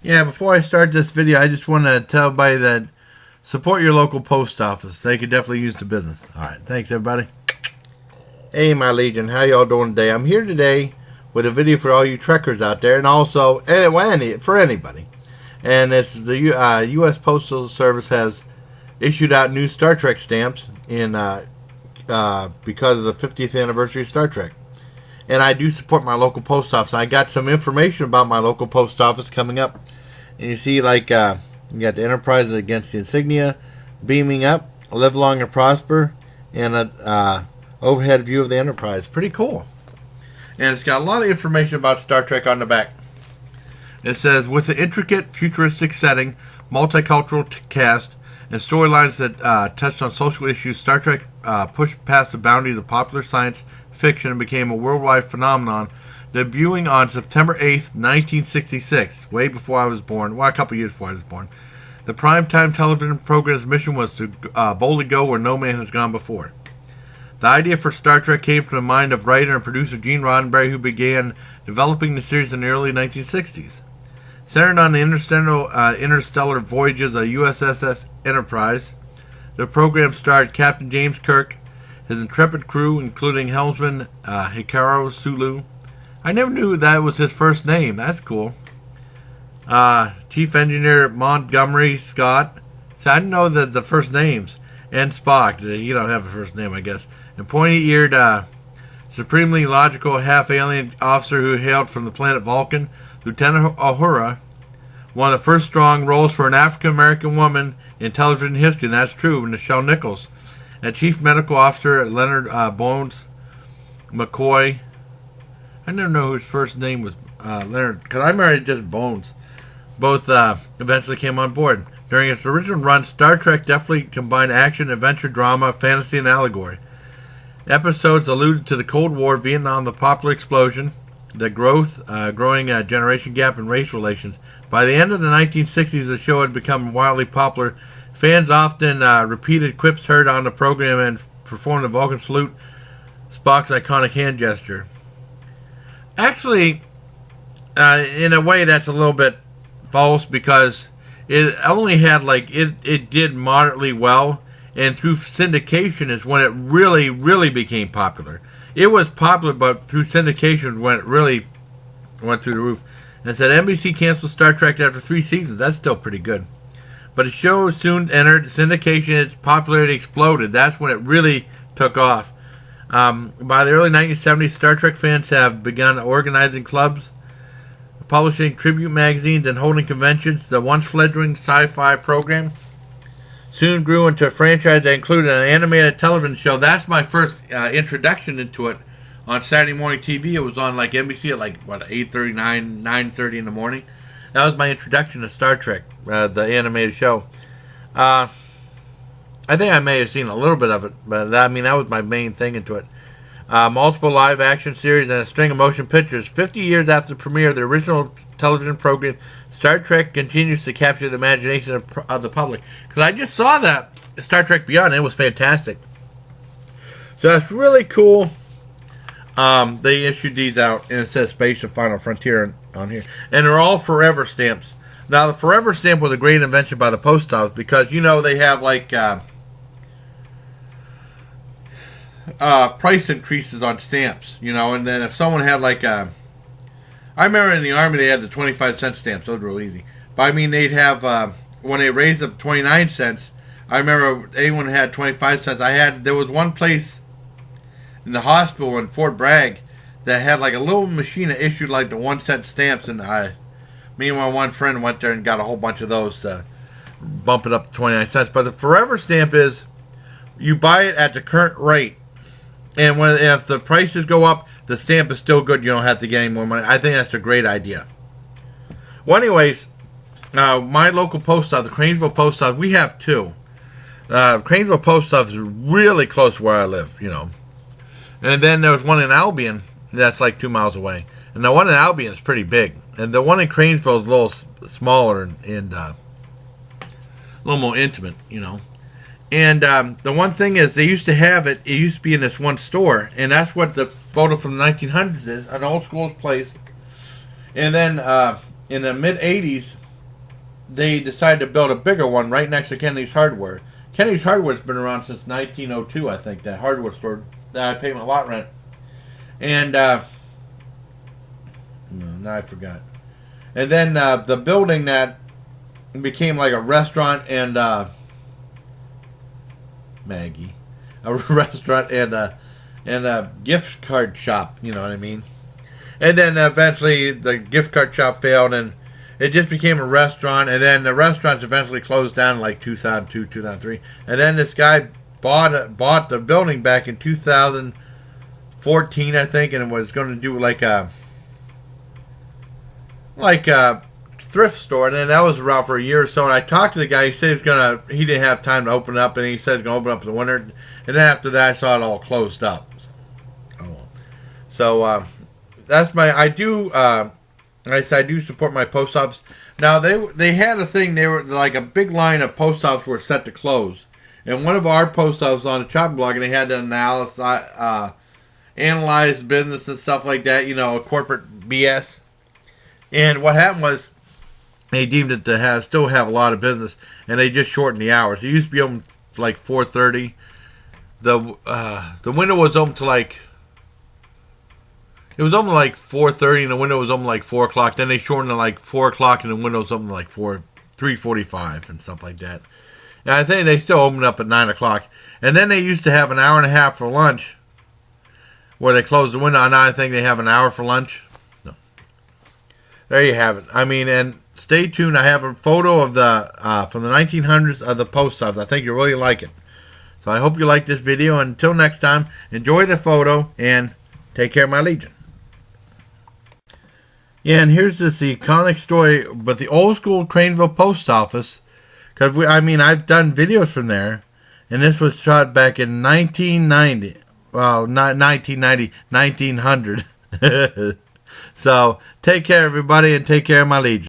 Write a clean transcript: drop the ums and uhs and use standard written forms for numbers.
Yeah, before I start this video, I just want to tell everybody that support your local post office. They could definitely use the business. All right, thanks everybody. Hey, my Legion, how y'all doing today? I'm here today with a video for all you trekkers out there, and also for anybody. And it's the U.S. Postal Service has issued out new Star Trek stamps in because of the 50th anniversary of Star Trek. And I do support my local post office. I got some information about my local post office coming up. And you see, like, you got the Enterprise against the insignia, beaming up, live long and prosper, and a overhead view of the Enterprise. Pretty cool. And it's got a lot of information about Star Trek on the back. It says, with the intricate, futuristic setting, multicultural cast, and storylines that touched on social issues, Star Trek pushed past the boundaries of popular science fiction and became a worldwide phenomenon, debuting on September 8th, 1966, way before I was born, well, a couple years before I was born. The primetime television program's mission was to boldly go where no man has gone before. The idea for Star Trek came from the mind of writer and producer Gene Roddenberry, who began developing the series in the early 1960s. Centered on the interstellar voyages of USS Enterprise, the program starred Captain James Kirk, his intrepid crew, including helmsman Hikaru Sulu. I never knew that was his first name. That's cool. Chief Engineer Montgomery Scott. So I didn't know that the first names. And Spock. He don't have a first name, I guess. And pointy-eared, supremely logical half-alien officer who hailed from the planet Vulcan, Lieutenant Uhura. One of the first strong roles for an African-American woman in television history, and that's true, Nichelle Nichols. And Chief Medical Officer Leonard Bones McCoy. I never know whose first name was Leonard, because I married just Bones. Both eventually came on board. During its original run, Star Trek definitely combined action, adventure, drama, fantasy, and allegory. Episodes alluded to the Cold War, Vietnam, the popular explosion, the growing generation gap, and race relations. By the end of the 1960s, the show had become wildly popular. Fans often repeated quips heard on the program and performed the Vulcan salute, Spock's iconic hand gesture. Actually, in a way, that's a little bit false because it only had it did moderately well, and through syndication is when it really, really became popular. It was popular, but through syndication when it really went through the roof. And it said NBC canceled Star Trek after 3 seasons. That's still pretty good. But the show soon entered syndication. Its popularity exploded. That's when it really took off. By the early 1970s, Star Trek fans have begun organizing clubs, publishing tribute magazines, and holding conventions. The once fledgling sci-fi program soon grew into a franchise that included an animated television show. That's my first introduction into it on Saturday morning TV. It was on NBC at 8:30, 9:30 in the morning. That was my introduction to Star Trek, the animated show. I think I may have seen a little bit of it, but that was my main thing into it. Multiple live action series and a string of motion pictures. 50 years after the premiere of the original television program, Star Trek continues to capture the imagination of the public. Because I just saw that Star Trek Beyond, and it was fantastic. So that's really cool. They issued these out, and it says Space and Final Frontier on here. And they're all forever stamps. Now, the forever stamp was a great invention by the post office because, they have price increases on stamps, and then if someone had I remember in the Army they had the 25-cent stamps. Those were real easy. But they'd have, when they raised up 29 cents, I remember anyone had 25 cents. There was one place in the hospital in Fort Bragg that had a little machine that issued the 1 cent stamps, and me and my one friend went there and got a whole bunch of those to bump it up to 29 cents. But the forever stamp is you buy it at the current rate, and if the prices go up, the stamp is still good. You don't have to get any more money. I think that's a great idea. Well, anyways, my local post office, the Cranesville post office, we have two. Cranesville post office is really close to where I live, And then there's one in Albion that's 2 miles away. And the one in Albion is pretty big. And the one in Cranesville is a little smaller and a little more intimate, And the one thing is, they used to have it used to be in this one store. And that's what the photo from the 1900s is, an old school place. And then in the mid-'80s, they decided to build a bigger one right next to Kennedy's Hardware. Kennedy's Hardware's been around since 1902, I think, that hardware store that I pay my lot rent. And, now I forgot. And then the building that became like a restaurant and, Maggie. A restaurant and a gift card shop, you know what I mean? And then eventually the gift card shop failed and it just became a restaurant, and then the restaurants eventually closed down in like 2002, 2003. And then this guy bought the building back in 2014, I think, and was going to do like a thrift store. And then that was around for a year or so. And I talked to the guy. He said he didn't have time to open up, and he said he's going to open up in the winter. And then after that, I saw it all closed up. So that's my. I do support my post office. Now they had a thing. They were like a big line of post offices were set to close, and one of our post offices on the chopping block, and they had to analyze business and stuff like that. You know, corporate BS. And what happened was they deemed it to still have a lot of business, and they just shortened the hours. It used to be open to like 4:30. The window was open to like. It was open like 4:30, and the window was open like 4 o'clock. Then they shortened to like 4 o'clock, and the window was open like 3:45 and stuff like that. And I think they still open up at 9 o'clock. And then they used to have an hour and a half for lunch, where they closed the window. And now I think they have an hour for lunch. No. There you have it. I mean, and stay tuned. I have a photo of from the 1900s of the post office. I think you'll really like it. So I hope you like this video. Until next time, enjoy the photo and take care, my Legion. Yeah, and here's this iconic story with the old school Cranesville post office. Because, I've done videos from there. And this was shot back in 1990. Well, not 1990, 1900. So, take care, everybody, and take care of my Legion.